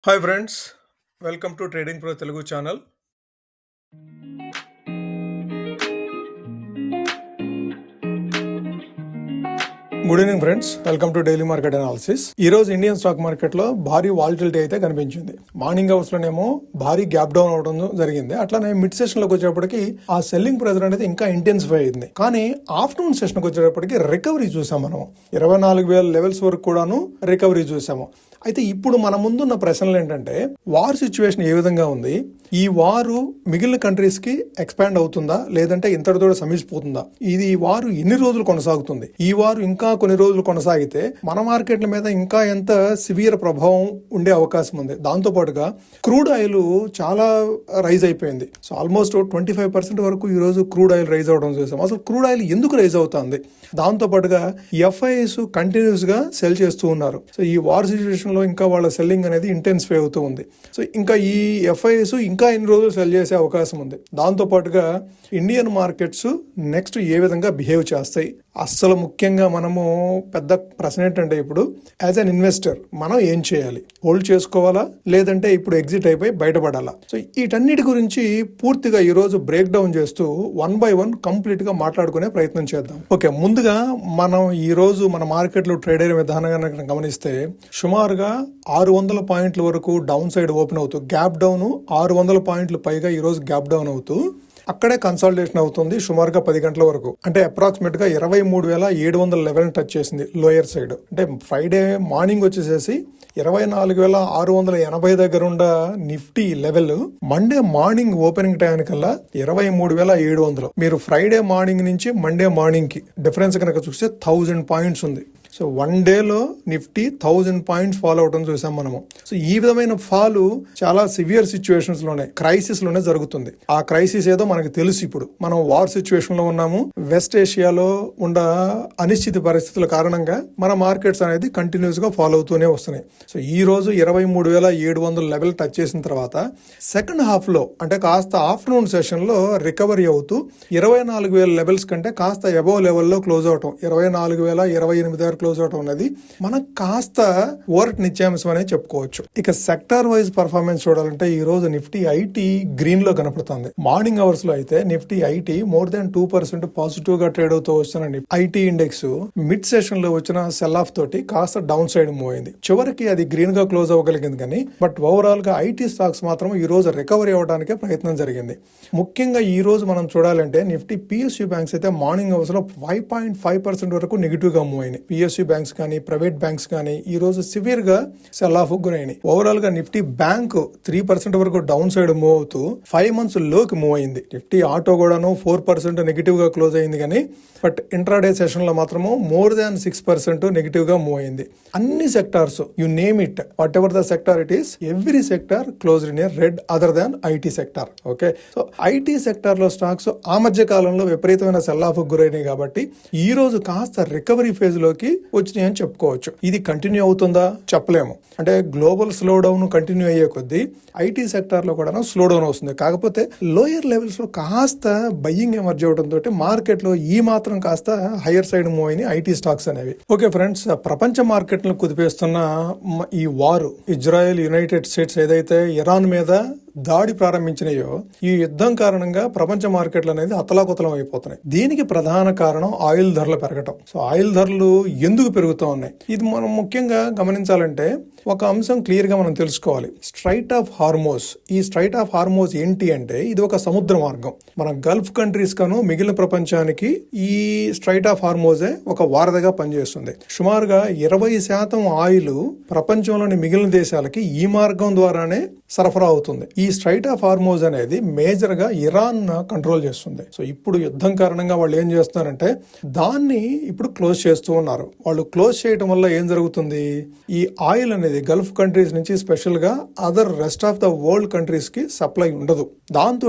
Hi friends, welcome to trading pro Telugu channel. Good evening friends, welcome to daily market analysis. ఈ రోజు Indian stock market లో భారీ volatility అయితే కనిపించింది. Morning hours లోనేమో భారీ గ్యాప్ డౌన్ అవడం జరిగింది. అట్లానే మిడ్ సెషన్ లోకి వచ్చేటప్పటికి ఆ సెల్లింగ్ ప్రెజర్ అనేది ఇంకా ఇంటెన్సిఫై అయింది. కానీ ఆఫ్టర్నూన్ సెషన్ కి వచ్చేటప్పటికి రికవరీ చూసాం. మనం 24,000 లెవెల్స్ వరకు కూడాను రికవరీ చూసాము. అయితే ఇప్పుడు మన ముందున్న ప్రశ్నలు ఏంటంటే, వార్ సిచ్యువేషన్ ఏ విధంగా ఉంది, ఈ వారు మిగిలిన కంట్రీస్ కి ఎక్స్పాండ్ అవుతుందా లేదంటే ఇంతటితో సమిసిపోతుందా, ఈ వారు ఎన్ని రోజులు కొనసాగుతుంది, ఈ వారు ఇంకా కొన్ని రోజులు కొనసాగితే మన మార్కెట్ల మీద ఇంకా ఎంత సివియర్ ప్రభావం ఉండే అవకాశం ఉంది. దాంతో పాటుగా క్రూడ్ ఆయిల్ చాలా రైజ్ అయిపోయింది. సో ఆల్మోస్ట్ 25% వరకు ఈ రోజు క్రూడ్ ఆయిల్ రైజ్ అవడం చూసాం. అసలు క్రూడ్ ఆయిల్ ఎందుకు రైజ్ అవుతుంది? దాంతో పాటుగా ఎఫ్ఐఎస్ కంటిన్యూస్ గా సెల్ చేస్తూ ఉన్నారు. సో ఈ వార్ సిచ్యువేషన్ లో ఇంకా వాళ్ళ సెల్లింగ్ అనేది ఇంటెన్సిఫై అవుతూ ఉంది. సో ఇంకా ఈ ఎఫ్ఐఎస్ ఇంకా ఎన్ని రోజులు సెల్ చేసే అవకాశం ఉంది. దాంతో పాటుగా ఇండియన్ మార్కెట్స్ నెక్స్ట్ ఏ విధంగా బిహేవ్ చేస్తాయి, అస్సలు ముఖ్యంగా మనము పెద్ద ప్రశ్న ఏంటంటే, ఇప్పుడు యాజ్ అన్ ఇన్వెస్టర్ మనం ఏం చేయాలి? హోల్డ్ చేసుకోవాలా లేదంటే ఇప్పుడు ఎగ్జిట్ అయిపోయి బయటపడాలా? సో వీటన్నిటి గురించి పూర్తిగా ఈ రోజు బ్రేక్ డౌన్ చేస్తూ 1 by 1 కంప్లీట్ గా మాట్లాడుకునే ప్రయత్నం చేద్దాం. ఓకే, ముందుగా మనం ఈ రోజు మన మార్కెట్ లో ట్రేడ్ అయిన విధానంగా గమనిస్తే సుమారుగా 600 పాయింట్ల వరకు డౌన్ సైడ్ ఓపెన్ అవుతూ గ్యాప్ డౌన్ 600 పాయింట్లు పైగా ఈ రోజు గ్యాప్ డౌన్ అవుతూ అక్కడే కన్సాలిడేషన్ అవుతుంది సుమారుగా 10 గంటల వరకు. అంటే అప్రాక్సిమేట్ గా 23,700 లెవెల్ టచ్ చేసింది లోయర్ సైడ్. అంటే ఫ్రైడే మార్నింగ్ వచ్చేసేసి 24,680 దగ్గర ఉన్న Nifty level Monday morning opening టైంకల్లా 23,700. మీరు ఫ్రైడే మార్నింగ్ నుంచి మండే మార్నింగ్ కి డిఫరెన్స్ కనుక చూస్తే 1000 పాయింట్స్ ఉంది. సో 1 డేలో నిఫ్టీ 1000 పాయింట్స్ ఫాలో అవడం చూసాం మనము. సో ఈ విధమైన ఫాలు చాలా సివియర్ సిచ్యువేషన్స్ లోనే, క్రైసిస్ లోనే జరుగుతుంది. ఆ క్రైసిస్ ఏదో మనకి తెలుసు. ఇప్పుడు మనం వార్ సిచ్యువేషన్ లో ఉన్నాము. వెస్ట్ ఏషియాలో ఉన్న అనిశ్చిత పరిస్థితుల కారణంగా మన మార్కెట్స్ అనేది కంటిన్యూస్ గా ఫాలో అవుతూనే వస్తున్నాయి. సో ఈ రోజు 23,700 లెవెల్ టచ్ చేసిన తర్వాత సెకండ్ హాఫ్ లో, అంటే కాస్త ఆఫ్టర్నూన్ సెషన్ లో రికవరీ అవుతూ 24,000 లెవెల్స్ కంటే కాస్త అబోవ్ లెవెల్లో క్లోజ్ అవటం, 24,028 క్లోజ్ అవటం అనేది మనకు కాస్త ఓవర్ట్ నిత్యాంశం అనేది చెప్పుకోవచ్చు. ఇక సెక్టార్ వైజ్ పర్ఫార్మెన్స్ చూడాలంటే ఈ రోజు నిఫ్టీ ఐటీ గ్రీన్ లో కనపడుతుంది. మార్నింగ్ అవర్స్ లో అయితే Nifty IT more than 2% positive గా ట్రేడ్ అవుతూ వస్తున్న ఐటీ ఇండెక్స్ మిడ్ సెషన్ లో వచ్చిన సెల్ ఆఫ్ తోటి కాస్త డౌన్ సైడ్ మూవ్ అయింది. చివరికి అది గ్రీన్ గా క్లోజ్ అవ్వగలిగింది. కానీ బట్ ఓవరాల్ గా ఐటీ స్టాక్స్ మాత్రం ఈ రోజు రికవరీ అవడానికి ప్రయత్నం జరిగింది. ముఖ్యంగా ఈ రోజు మనం చూడాలంటే నిఫ్టీ పిఎస్యూ బ్యాంక్స్ అయితే మార్నింగ్ అవర్స్ లో 5.5% వరకు నెగిటివ్ గా మూవ్ అయినాయి. పిఎస్యూ బ్యాంక్స్ కానీ ప్రైవేట్ బ్యాంక్స్ కానీ ఈ రోజు సివియర్ గా సెల్ ఆఫ్ గురైనాయి. ఓవరాల్ గా నిఫ్టీ బ్యాంక్ 3% వరకు డౌన్ సైడ్ మూవ్ అవుతూ 5 months లోకి మూవ్ అయింది. నిఫ్టీ ఆటో కూడాను 4% నెగిటివ్ గా క్లోజ్ అయింది. కానీ బట్ ఇంట్రాడే సెషన్ లో మాత్రము మోర్ దాన్ 6% నెగిటివ్ గా మూవ్ అయింది. అన్ని sectors, you name it, what ever the sector it is, every sector close in a red other than IT sector. Okay, so IT sector లో stocks ఆ మధ్య కాలంలో విపరీతమైన సెల్ ఆఫ్ గురైనాయి కాబట్టి ఈ రోజు కాస్త రికవరీ ఫేజ్ లోకి వచ్చినాయి అని చెప్పుకోవచ్చు. ఇది కంటిన్యూ అవుతుందా చెప్పలేము. అంటే గ్లోబల్ స్లో డౌన్ కంటిన్యూ అయ్యే కొద్దీ ఐటీ సెక్టార్ లో కూడా స్లో డౌన్ వస్తుంది. కాకపోతే లోయర్ లెవెల్స్ లో కాస్త బయ్యింగ్ ఎమర్జ్ అవడం తోటి మార్కెట్ లో ఈ మాత్రం కాస్త హైయర్ సైడ్ మూవ్ అయినాయి ఐటీ స్టాక్స్ అనేవి. ఓకే ఫ్రెండ్స్, ప్రపంచ మార్కెట్లను కుదిపేస్తున్న ఈ వారు, ఇజ్రాయెల్ యునైటెడ్ స్టేట్స్ ఏదైతే ఇరాన్ మీద దాడి ప్రారంభించినాయో, ఈ యుద్ధం కారణంగా ప్రపంచ మార్కెట్లు అనేది అతలాకుతలం అయిపోతున్నాయి. దీనికి ప్రధాన కారణం ఆయిల్ ధరలు పెరగటం. సో ఆయిల్ ధరలు ఎందుకు పెరుగుతూ ఉన్నాయి, ఇది మనం ముఖ్యంగా గమనించాలంటే ఒక అంశం క్లియర్ గా మనం తెలుసుకోవాలి. Straight of Hormuz. ఈ స్ట్రైట్ ఆఫ్ హార్మోస్ ఏంటి అంటే, ఇది ఒక సముద్ర మార్గం. మన గల్ఫ్ కంట్రీస్ కాను మిగిలిన ప్రపంచానికి ఈ స్ట్రైట్ ఆఫ్ హార్మోజే ఒక వారధిగా పనిచేస్తుంది. సుమారుగా 20% ఆయిల్ ప్రపంచంలోని మిగిలిన దేశాలకి ఈ మార్గం ద్వారానే సరఫరా అవుతుంది. ఈ స్ట్రైట్ ఆఫ్ హార్మోజ్ అనేది మేజర్ గా ఇరాన్ కంట్రోల్ చేస్తుంది. సో ఇప్పుడు యుద్ధం కారణంగా వాళ్ళు ఏం చేస్తున్నారంటే దాన్ని ఇప్పుడు క్లోజ్ చేస్తూ ఉన్నారు. వాళ్ళు క్లోజ్ చేయడం వల్ల ఏం జరుగుతుంది, ఈ ఆయిల్ అనేది గల్ఫ్ కంట్రీస్ నుంచి స్పెషల్ గా other rest of the world countries కి సప్లై ఉండదు. దాంతో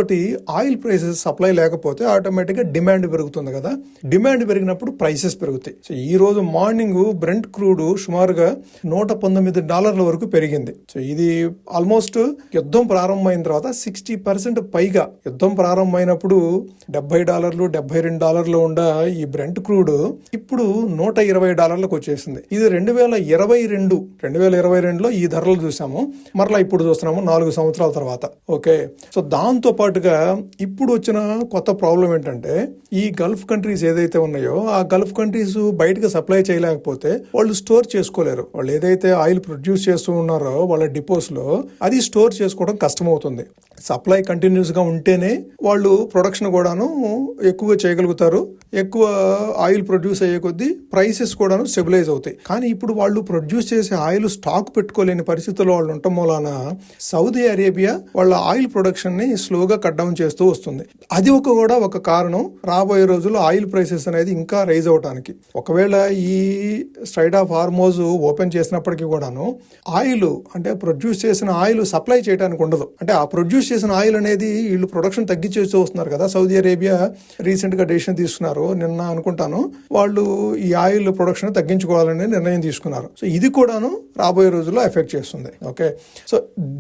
ఆయిల్ ప్రైసెస్ సప్లై లేకపోతే ఆటోమేటిక్ గా డిమాండ్ పెరుగుతుంది కదా. డిమాండ్ పెరిగినప్పుడు ప్రైసెస్ పెరుగుతాయి. సో ఈ రోజు మార్నింగ్ బ్రెంట్ క్రూడ్ సుమారుగా $119 వరకు పెరిగింది. సో ఇది ఆల్మోస్ట్ యుద్ధం ప్రారంభం ప్రారంభమైన తర్వాత 60% పైగా యుద్ధం ప్రారంభమైనప్పుడు $70 $72 ఉండ ఈ బ్రెంట్ క్రూడ్ ఇప్పుడు $120 వచ్చేసింది. ఇది 2022లో ఈ ధరలు చూసాము, మరలా ఇప్పుడు చూస్తున్నాము 4 సంవత్సరాల తర్వాత. ఓకే, సో దాంతో పాటుగా ఇప్పుడు వచ్చిన కొత్త ప్రాబ్లం ఏంటంటే ఈ గల్ఫ్ కంట్రీస్ ఏదైతే ఉన్నాయో ఆ గల్ఫ్ కంట్రీస్ బయటకు సప్లై చేయలేకపోతే వాళ్ళు స్టోర్ చేసుకోలేరు. వాళ్ళు ఏదైతే ఆయిల్ ప్రొడ్యూస్ చేస్తూ ఉన్నారో వాళ్ళ డిపోస్ లో అది స్టోర్ చేసుకోవడం కష్టమవుతుంది. సప్లై కంటిన్యూస్ గా ఉంటేనే వాళ్ళు ప్రొడక్షన్ కూడాను ఎక్కువగా చేయగలుగుతారు. ఎక్కువ ఆయిల్ ప్రొడ్యూస్ అయ్యే కొద్దీ ప్రైసెస్ కూడాను స్టెబిలైజ్ అవుతాయి. కానీ ఇప్పుడు వాళ్ళు ప్రొడ్యూస్ చేసే ఆయిల్ స్టాక్ పెట్టుకోలేని పరిస్థితుల్లో వాళ్ళు ఉండటం వలన సౌదీ అరేబియా వాళ్ళ ఆయిల్ ప్రొడక్షన్ ని స్లోగా కట్ డౌన్ చేస్తూ వస్తుంది. అది ఒక కారణం రాబోయే రోజుల్లో ఆయిల్ ప్రైసెస్ అనేది ఇంకా రైజ్ అవడానికి. ఒకవేళ ఈ స్ట్రైట్ ఆఫ్ హార్మోజ్ ఓపెన్ చేసినప్పటికీ కూడాను ఆయిల్ అంటే ప్రొడ్యూస్ చేసిన ఆయిల్ సప్లై చేయడానికి ఉండదు. అంటే ఆ ప్రొడ్యూస్ చేసిన ఆయిల్ అనేది వీళ్ళు ప్రొడక్షన్ తగ్గించేస్తూ వస్తున్నారు కదా. సౌదీ అరేబియా రీసెంట్ గా డెసిషన్ తీసుకున్నారు, నిన్న అనుకుంటాను, వాళ్ళు ఈ ఆయిల్ ప్రొడక్షన్ తగ్గించుకోవాలని నిర్ణయం తీసుకున్నారు. సో ఇది కూడాను రాబోయే రోజుల్లో ఎఫెక్ట్ చేస్తుంది. ఓకే, సో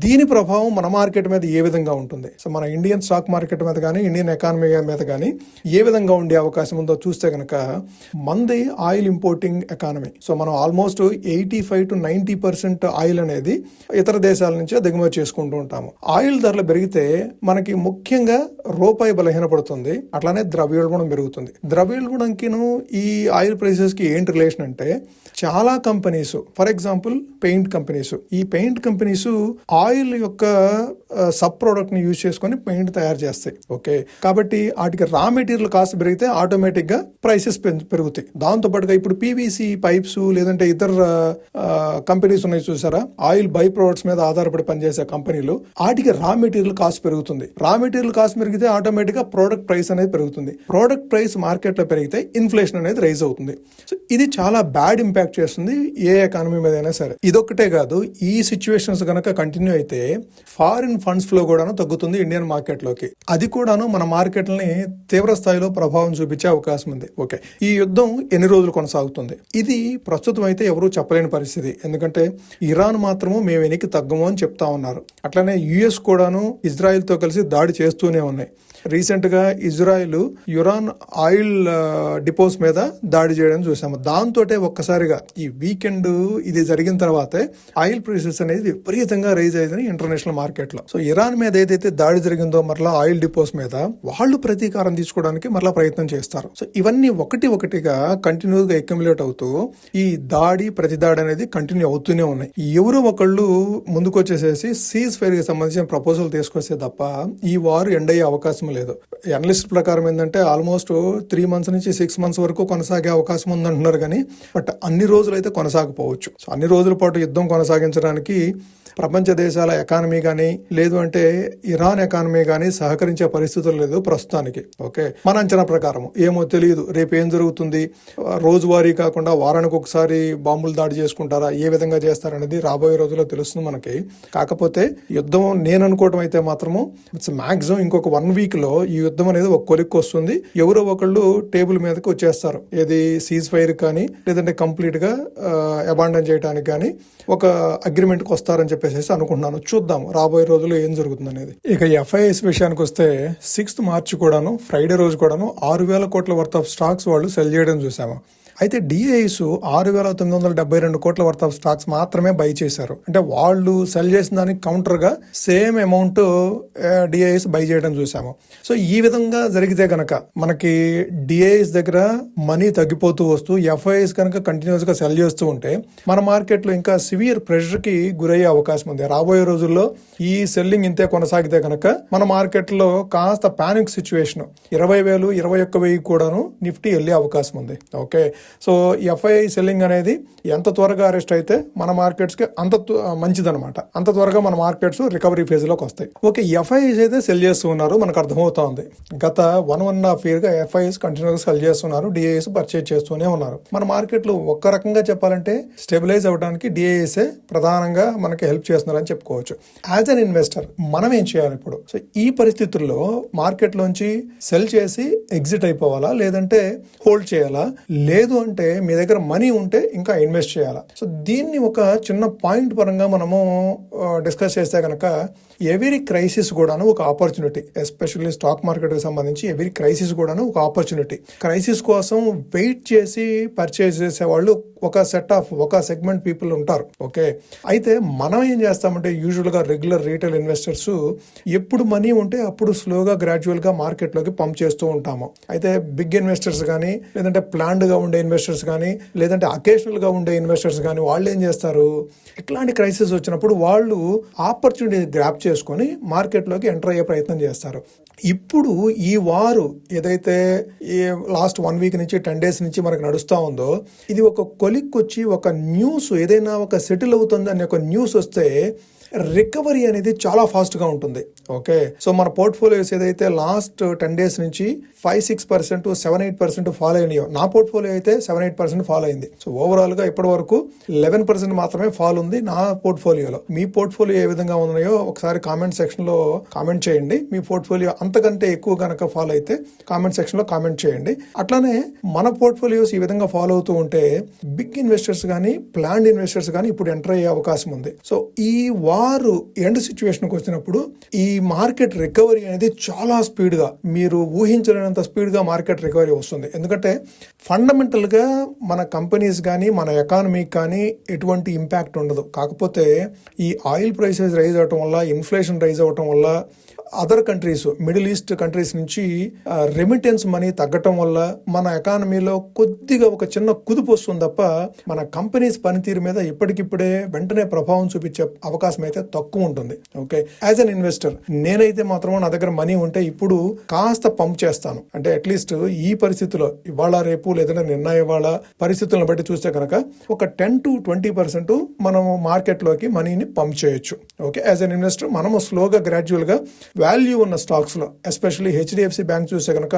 దీని ప్రభావం మన మార్కెట్ మీద ఏ విధంగా ఉంటుంది, సో మన ఇండియన్ స్టాక్ మార్కెట్ మీద కానీ ఇండియన్ ఎకానమీ మీద కానీ ఏ విధంగా ఉండే అవకాశం ఉందో చూస్తే కనుక మంది ఆయిల్ ఇంపోర్టింగ్ ఎకానమీ. సో మనం ఆల్మోస్ట్ 85 to 90% ఆయిల్ అనేది ఇతర దేశాల నుంచే దిగుమతి చేసుకుంటూ ఉంటాము. ఆయిల్ ధరలు పెరిగితే మనకి ముఖ్యంగా రూపాయి బలహీనపడుతుంది, అట్లానే ద్రవ్యోల్బణం పెరుగుతుంది. ద్రవ్యోల్బణంకిను ఈ ఆయిల్ ప్రైసెస్ కి ఏంటి రిలేషన్ అంటే చాలా companies, for example paint companies, ఈ పెయింట్ కంపెనీస్ ఆయిల్ యొక్క సబ్ ప్రోడక్ట్ ని యూజ్ చేసుకొని పెయింట్ తయారు చేస్తాయి. ఓకే, కాబట్టి వాటికి రా మెటీరియల్ కాస్ట్ పెరిగితే ఆటోమేటిక్ గా ప్రైసెస్ పెరుగుతాయి. దాంతో పాటుగా ఇప్పుడు పీవీసీ పైప్స్ లేదంటే ఇతర కంపెనీస్ ఉన్నాయి చూసారా, ఆయిల్ బై ప్రొడక్ట్స్ మీద ఆధారపడి పనిచేసే కంపెనీలు, వాటికి రా మెటీరియల్ కాస్ట్ పెరుగుతుంది. రా మెటీరియల్ కాస్ట్ పెరిగితే ఆటోమేటిక్ గా ప్రోడక్ట్ ప్రైస్ అనేది పెరుగుతుంది. ప్రోడక్ట్ ప్రైస్ మార్కెట్ లో పెరిగితే ఇన్ఫ్లేషన్ అనేది రైజ్ అవుతుంది. సో ఇది చాలా బ్యాడ్ ఇంపాక్ట్ చేస్తుంది ఏ ఎకానమీ మీద అయినా సరే. ఇదొక్కటే కాదు, ఈ సిచ్యువేషన్స్ గనక కంటిన్యూ అయితే ఫారిన్ ఫండ్స్ ఫ్లో కూడాను తగ్గుతుంది ఇండియన్ మార్కెట్ లోకి. అది కూడాను మన మార్కెట్లని తీవ్ర స్థాయిలో ప్రభావం చూపించే అవకాశం ఉంది. ఓకే, ఈ యుద్ధం ఎన్ని రోజులు కొనసాగుతుంది, ఇది ప్రస్తుతం అయితే ఎవరూ చెప్పలేని పరిస్థితి. ఎందుకంటే ఇరాన్ మాత్రము మేము వెనక్కి తగ్గము అని చెప్తా ఉన్నారు. అట్లనే యుఎస్ కూడాను ఇజ్రాయెల్ తో కలిసి దాడి చేస్తూనే ఉన్నాయి. రీసెంట్ గా ఇజ్రాయెల్ ఇరాన్ ఆయిల్ డిపోస్ మీద దాడి చేయడం చూసాము. దాంతో ఒక్కసారిగా ఈ వీకెండ్ ఇది జరిగిన తర్వాతే ఆయిల్ ప్రైసెస్ అనేది విపరీతంగా రైజ్ అయ్యింది ఇంటర్నేషనల్ మార్కెట్ లో. సో ఇరాన్ మీద ఏదైతే దాడి జరిగిందో మరలా ఆయిల్ డిపోస్ మీద వాళ్ళు ప్రతీకారం తీసుకోవడానికి మరలా ప్రయత్నం చేస్తారు. సో ఇవన్నీ ఒకటిగా కంటిన్యూ గా అక్యుములేట్ అవుతూ ఈ ప్రతి దాడి అనేది కంటిన్యూ అవుతూనే ఉన్నాయి. ఎవరో ఒకళ్ళు ముందుకొచ్చేసేసి సీజ్ ఫైర్ కి సంబంధించిన ప్రపోజల్ తీసుకొస్తే తప్ప ఈ వారు ఎండ్ అయ్యే అవకాశం లేదు. అనలిస్ట్ ప్రకారం ఏంటంటే ఆల్మోస్ట్ 3 months నుంచి 6 months వరకు కొనసాగే అవకాశం ఉందంటున్నారు. కానీ బట్ అన్ని రోజులు అయితే కొనసాగపోవచ్చు. సో అన్ని రోజుల పాటు యుద్ధం కొనసాగించడానికి ప్రపంచ దేశాల ఎకానమీ కానీ లేదు అంటే ఇరాన్ ఎకానమీ కానీ సహకరించే పరిస్థితులు లేదు ప్రస్తుతానికి. ఓకే, మన అంచనా ప్రకారం ఏమో తెలియదు, రేపు ఏం జరుగుతుంది, రోజువారీ కాకుండా వారానికి ఒకసారి బాంబులు దాడి చేసుకుంటారా, ఏ విధంగా చేస్తారనేది రాబోయే రోజుల్లో తెలుస్తుంది మనకి. కాకపోతే యుద్ధం నేను అనుకోవటం అయితే మాత్రము ఇట్స్ మాక్సిమం ఇంకొక 1 week లో ఈ యుద్ధం అనేది ఒక కొలిక్కి వస్తుంది. ఎవరో ఒకళ్ళు టేబుల్ మీదకి వచ్చేస్తారు, ఏది సీజ్ ఫైర్ కానీ లేదంటే కంప్లీట్ గా అబాండన్ చేయడానికి కానీ ఒక అగ్రిమెంట్ కి వస్తారని చెప్పేసి అనుకుంటున్నాను. చూద్దాం రాబోయే రోజుల్లో ఏం జరుగుతుంది అనేది. ఇక ఎఫ్ఐఎస్ విషయానికి వస్తే 6th March కూడాను ఫ్రైడే రోజు కూడాను 6,000 కోట్ల వర్త్ ఆఫ్ స్టాక్స్ వాళ్ళు సెల్ చేయడం చూసాము. అయితే డిఐఎస్ 6,972 కోట్ల వర్త్ ఆఫ్ స్టాక్స్ మాత్రమే బై చేశారు. అంటే వాళ్ళు సెల్ చేసిన దానికి కౌంటర్ గా సేమ్ అమౌంట్ డిఐఎస్ బై చేయడం చూసాము. సో ఈ విధంగా జరిగితే గనక మనకి డిఐఎస్ దగ్గర మనీ తగ్గిపోతూ వస్తూ ఎఫ్ఐఎస్ కనుక కంటిన్యూస్ గా సెల్ చేస్తూ ఉంటే మన మార్కెట్ లో ఇంకా సివియర్ ప్రెషర్ కి గురయ్యే అవకాశం ఉంది. రాబోయే రోజుల్లో ఈ సెల్లింగ్ ఇంతే కొనసాగితే కనుక మన మార్కెట్ లో కాస్త పానిక్ సిచ్యువేషన్ 20,000 21,000 కూడాను నిఫ్టీ వెళ్ళే అవకాశం ఉంది. ఓకే, సో ఎఫ్ఐఐ సెల్లింగ్ అనేది ఎంత త్వరగా అరెస్ట్ అయితే మన మార్కెట్స్ కి అంత మంచిదన్నమాట. అంత త్వరగా మన మార్కెట్స్ రికవరీ ఫేజ్ లోకి వస్తాయి. ఓకే, ఎఫ్ఐఐస్ అయితే సెల్ చేస్తూ ఉన్నారు, మనకు అర్థమవుతా ఉంది. గత 1.5 year గా ఎఫ్ఐఐస్ కంటిన్యూగా సెల్ చేస్తున్నారు, డిఐఎస్ పర్చేజ్ చేస్తూనే ఉన్నారు. మన మార్కెట్ లో ఒక్క రకంగా చెప్పాలంటే స్టెబిలైజ్ అవడానికి డిఐఎస్ ప్రధానంగా మనకి హెల్ప్ చేస్తున్నారని చెప్పుకోవచ్చు. యాజ్ అన్ ఇన్వెస్టర్ మనం ఏం చేయాలి ఇప్పుడు? సో ఈ పరిస్థితుల్లో మార్కెట్ లోంచి సెల్ చేసి ఎగ్జిట్ అయిపోవాలా లేదంటే హోల్డ్ చేయాలా? లేదు అంటే మీ దగ్గర మనీ ఉంటే ఇంకా ఇన్వెస్ట్ చేయాలి. సో దీన్ని ఒక చిన్న పాయింట్ పరంగా మనము డిస్కస్ చేస్తే కనుక ఎవరీ క్రైసిస్ కూడాను ఒక ఆపర్చునిటీ. ఎస్పెషల్లీ స్టాక్ మార్కెట్కి సంబంధించి ఎవరీ క్రైసిస్ కూడాను ఒక ఆపర్చునిటీ. క్రైసిస్ కోసం వెయిట్ చేసి పర్చేస్ చేసే వాళ్ళు ఒక సెగ్మెంట్ పీపుల్ ఉంటారు. ఓకే, అయితే మనం ఏం చేస్తామంటే యూజువల్గా రెగ్యులర్ రీటైల్ ఇన్వెస్టర్స్ ఎప్పుడు మనీ ఉంటే అప్పుడు స్లోగా గ్రాడ్యువల్గా మార్కెట్లోకి పంప్ చేస్తూ ఉంటాము. అయితే బిగ్ ఇన్వెస్టర్స్ కానీ, లేదంటే ప్లాన్డ్గా ఉండే ఇన్వెస్టర్స్ కానీ, లేదంటే అకేషనల్గా ఉండే ఇన్వెస్టర్స్ కానీ వాళ్ళు ఏం చేస్తారు, ఇట్లాంటి క్రైసిస్ వచ్చినప్పుడు వాళ్ళు ఆపర్చునిటీ గ్రాప్ చేసుకొని మార్కెట్లోకి ఎంటర్ అయ్యే ప్రయత్నం చేస్తారు. ఇప్పుడు ఈ వారు ఏదైతే లాస్ట్ 1 వీక్ నుంచి 10 డేస్ నుంచి మనకు నడుస్తూ ఉందో, ఇది ఒక కొలిక్కొచ్చి ఒక న్యూస్ ఏదైనా ఒక సెటిల్ అవుతుంది అనే ఒక న్యూస్ వస్తే రికవరీ అనేది చాలా ఫాస్ట్గా ఉంటుంది. ఓకే, సో మన పోర్ట్ఫోలియోస్ ఏదైతే లాస్ట్ 10 డేస్ నుంచి 5-6%, 7-8% ఫాలో అయినాయో, నా పోర్ట్ఫోలియో అయితే 7-8% ఫాలో అయింది. సో ఓవరాల్గా ఇప్పటి వరకు 11% మాత్రమే ఫాల్ ఉంది నా పోర్ట్ఫోలియోలో. మీ పోర్ట్ఫోలియో ఏ విధంగా ఉన్నాయో ఒకసారి కామెంట్ సెక్షన్లో కామెంట్ చేయండి. మీ పోర్ట్ఫోలియో అంతకంటే ఎక్కువ కనుక ఫాలో అయితే కామెంట్ సెక్షన్లో కామెంట్ చేయండి. అట్లానే మన పోర్ట్ఫోలియోస్ ఈ విధంగా ఫాలో అవుతూ ఉంటే బిగ్ ఇన్వెస్టర్స్ కానీ, ప్లాన్డ్ ఇన్వెస్టర్స్ కానీ ఇప్పుడు ఎంటర్ అయ్యే అవకాశం ఉంది. సో ఈ వారు ఎండ్ సిచ్యువేషన్కి వచ్చినప్పుడు ఈ మార్కెట్ రికవరీ అనేది చాలా స్పీడ్గా, మీరు ఊహించలేనంత స్పీడ్గా మార్కెట్ రికవరీ వస్తుంది. ఎందుకంటే ఫండమెంటల్గా మన కంపెనీస్ కానీ, మన ఎకానమీకి కానీ ఎటువంటి ఇంపాక్ట్ ఉండదు. కాకపోతే ఈ ఆయిల్ ప్రైసెస్ రైజ్ అవటం వల్ల, ఇన్ఫ్లేషన్ రైజ్ అవటం వల్ల, other countries, middle east countries నుంచి రెమిటెన్స్ మనీ తగ్గటం వల్ల మన ఎకానమీలో కొద్దిగా ఒక చిన్న కుదుపు వస్తుంది తప్ప మన కంపెనీస్ పనితీరు మీద ఇప్పటికిప్పుడే వెంటనే ప్రభావం చూపించే అవకాశం అయితే తక్కువ ఉంటుంది. ఓకే, యాజ్ అన్ ఇన్వెస్టర్ నేనైతే మాత్రం నా దగ్గర మనీ ఉంటే ఇప్పుడు కాస్త పంప్ చేస్తాను. అంటే అట్లీస్ట్ ఈ పరిస్థితిలో ఇవాళ రేపు లేదంటే నిన్న ఇవాళ పరిస్థితులను బట్టి చూస్తే కనుక ఒక 10-20% మనం మార్కెట్లోకి మనీని పంప్ చేయొచ్చు. ఓకే, యాజ్ అన్ ఇన్వెస్టర్ మనము స్లోగా గ్రాడ్యువల్గా వాల్యూ ఉన్న స్టాక్స్లో, ఎస్పెషల్లీ హెచ్డిఎఫ్సి బ్యాంక్ చూస్తే కనుక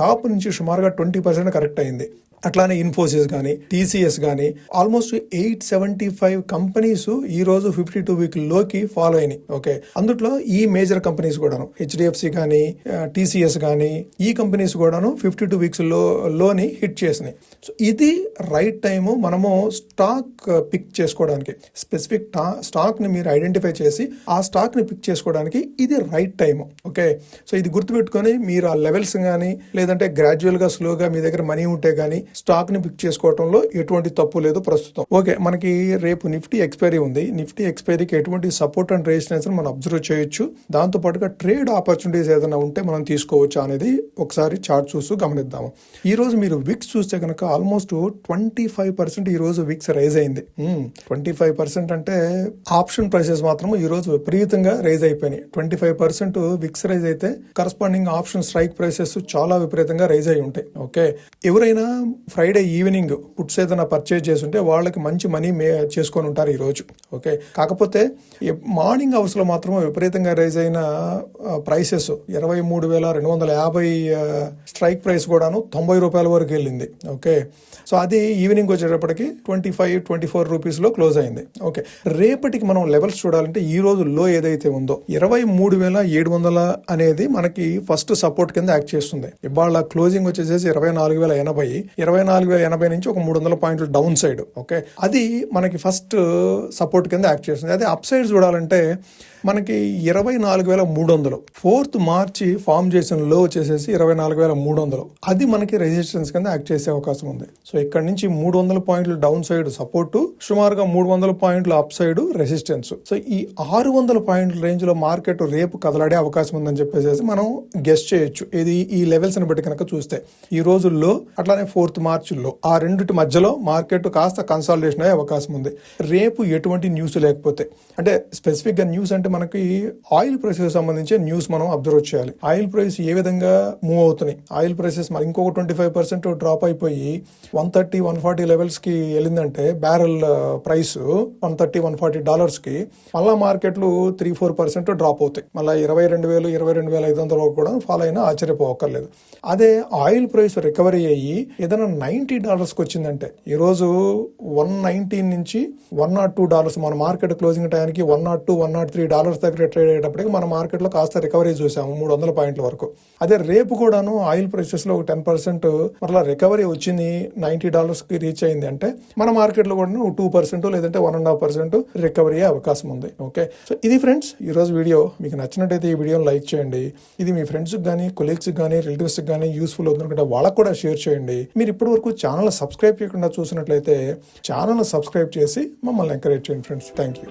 టాప్ నుంచి సుమారుగా 20% కరెక్ట్ అయింది. అట్లానే ఇన్ఫోసిస్ కానీ, టీసీఎస్ కానీ ఆల్మోస్ట్ 875 కంపెనీస్ ఈ రోజు 52 వీక్ లోకి ఫాలో అయినాయి. ఓకే, అందుట్లో ఈ మేజర్ కంపెనీస్ కూడాను, హెచ్డిఎఫ్సి కానీ, టీసీఎస్ కానీ, ఈ కంపెనీస్ కూడాను 52 వీక్స్ లోని హిట్ చేసినాయి. సో ఇది రైట్ టైము మనము స్టాక్ పిక్ చేసుకోవడానికి. స్పెసిఫిక్ స్టాక్ ని మీరు ఐడెంటిఫై చేసి ఆ స్టాక్ ని పిక్ చేసుకోవడానికి ఇది రైట్ టైము. ఓకే, సో ఇది గుర్తుపెట్టుకొని మీరు ఆ లెవెల్స్ కానీ, లేదంటే గ్రాడ్యువల్ గా స్లోగా మీ దగ్గర మనీ ఉంటే కానీ స్టాక్ ని పిక్ చేసుకోవడంలో ఎటువంటి తప్పు లేదు ప్రస్తుతం. ఓకే, మనకి రేపు నిఫ్టీ ఎక్స్పైరీ ఉంది. నిఫ్టీ ఎక్స్పైరీకి ఎటువంటి సపోర్ట్ అండ్ రెసిస్టెన్స్ మనం అబ్జర్వ్ చేయొచ్చు. దాంతో పాటుగా ట్రేడ్ ఆపర్చునిటీస్ ఏదైనా ఉంటే మనం తీసుకోవచ్చు అనేది ఒకసారి చార్ట్ చూస్తూ గమనిద్దాము. ఈ రోజు మీరు విక్స్ చూస్తే కనుక ఆల్మోస్ట్ 25% ఈ రోజు విక్స్ రైజ్ అయింది. 25% అంటే ఆప్షన్ ప్రైసెస్ మాత్రం ఈ రోజు విపరీతంగా రైజ్ అయిపోయినాయి. 25% విక్స్ రైజ్ అయితే కరస్పాండింగ్ ఆప్షన్ స్ట్రైక్ ప్రైసెస్ చాలా విపరీతంగా రైజ్ అయి ఉంటాయి. ఓకే, ఎవరైనా ఫ్రైడే ఈవినింగ్ పుట్స్ ఏదైనా పర్చేజ్ చేస్తుంటే వాళ్ళకి మంచి మనీ చేసుకొని ఉంటారు ఈ రోజు. ఓకే, కాకపోతే మార్నింగ్ అవర్స్ లో మాత్రం విపరీతంగా రైజ్ అయిన ప్రైసెస్ 23,250 స్ట్రైక్ ప్రైస్ కూడాను 90 రూపాయల వరకు వెళ్ళింది. ఓకే, సో అది ఈవినింగ్ వచ్చేటప్పటికి 25-24 రూపీస్ లో క్లోజ్ అయింది. ఓకే, రేపటికి మనం లెవెల్స్ చూడాలంటే ఈ రోజు లో ఏదైతే ఉందో 23,700 అనేది మనకి ఫస్ట్ సపోర్ట్ కింద యాక్ట్ చేస్తుంది. ఇవాళ క్లోజింగ్ వచ్చేసేసి 24,080, 24,080 నుంచి ఒక 300 పాయింట్లు డౌన్ సైడ్. ఓకే, అది మనకి ఫస్ట్ సపోర్ట్ కింద యాక్ట్ చేస్తుంది. అదే అప్ సైడ్ చూడాలంటే మనకి 24,300 4th మార్చి ఫామ్ చేసిన లో వచ్చేసేసి 24,300, అది మనకి రెసిస్టెన్స్ కింద యాక్ట్ చేసే అవకాశం ఉంది. సో ఇక్కడ నుంచి 300 పాయింట్లు డౌన్ సైడ్ సపోర్టు, సుమారుగా 300 పాయింట్లు అప్ సైడ్ రెసిస్టెన్స్. సో ఈ 600 పాయింట్ల రేంజ్ లో మార్కెట్ రేపు కదలాడే అవకాశం ఉందని చెప్పేసి మనం గెస్ చేయొచ్చు. ఇది ఈ లెవెల్స్ ని బట్టి కనుక చూస్తే ఈ రోజుల్లో అట్లానే 4th మార్చిలో ఆ రెండింటి మధ్యలో మార్కెట్ కాస్త కన్సాలిడేషన్ అయ్యే అవకాశం ఉంది. రేపు ఎటువంటి న్యూస్ లేకపోతే, అంటే స్పెసిఫిక్ గా న్యూస్ అంటే మనకి ఆయిల్ ప్రైసెస్ సంబంధించి న్యూస్ మనం అబ్జర్వ్ చేయాలి. ఆయిల్ ప్రైస్ ఏ విధంగా మూవ్ అవుతున్నాయి, ఆయిల్ ప్రైసెస్ మరి ఇంకొక 25% డ్రాప్ అయిపోయి 130-140 లెవెల్స్ కి వెళ్ళిందంటే బ్యారెల్ ప్రైస్ $130-140 కి మళ్ళా మార్కెట్లు 3-4% డ్రాప్ అవుతాయి. మళ్ళీ 22,000-22,500 వరకు కూడా ఫాలో అయినా ఆశ్చర్యపోవక్కర్లేదు. అదే ఆయిల్ ప్రైస్ రికవరీ అయ్యి ఏదైనా $90కి వచ్చిందంటే ఈరోజు 119 నుంచి $102 మన మార్కెట్ క్లోజింగ్ టైంకి $102-103 దగ్గర ట్రేడ్ అయ్యేటప్పటికి మన మార్కెట్లో కాస్త రికవరీ చూసాము 300 పాయింట్ల వరకు. అదే రేపు కూడాను ఆయిల్ ప్రైసెస్ లో 10% మరలా రికవరీ వచ్చింది, $90కి రీచ్ అయింది అంటే మన మార్కెట్ లో కూడా 2% లేదంటే 1.5% రికవరీ అయ్యే అవకాశం ఉంది. ఓకే, సో ఇది ఫ్రెండ్స్ ఈ రోజు వీడియో. మీకు నచ్చినట్టయితే ఈ వీడియోని లైక్ చేయండి. ఇది మీ ఫ్రెండ్స్ కానీ కొలీగ్స్ కానీ రిలేటివ్స్ కానీ యూస్ఫుల్ అవుతుందంటే వాళ్ళకు కూడా షేర్ చేయండి. మీరు ఇప్పటి వరకు ఛానల్ సబ్స్క్రైబ్ చేయకుండా చూసినట్లయితే ఛానల్ సబ్స్క్రైబ్ చేసి మమ్మల్ని ఎంకరేజ్ చేయండి ఫ్రెండ్స్. Thank you.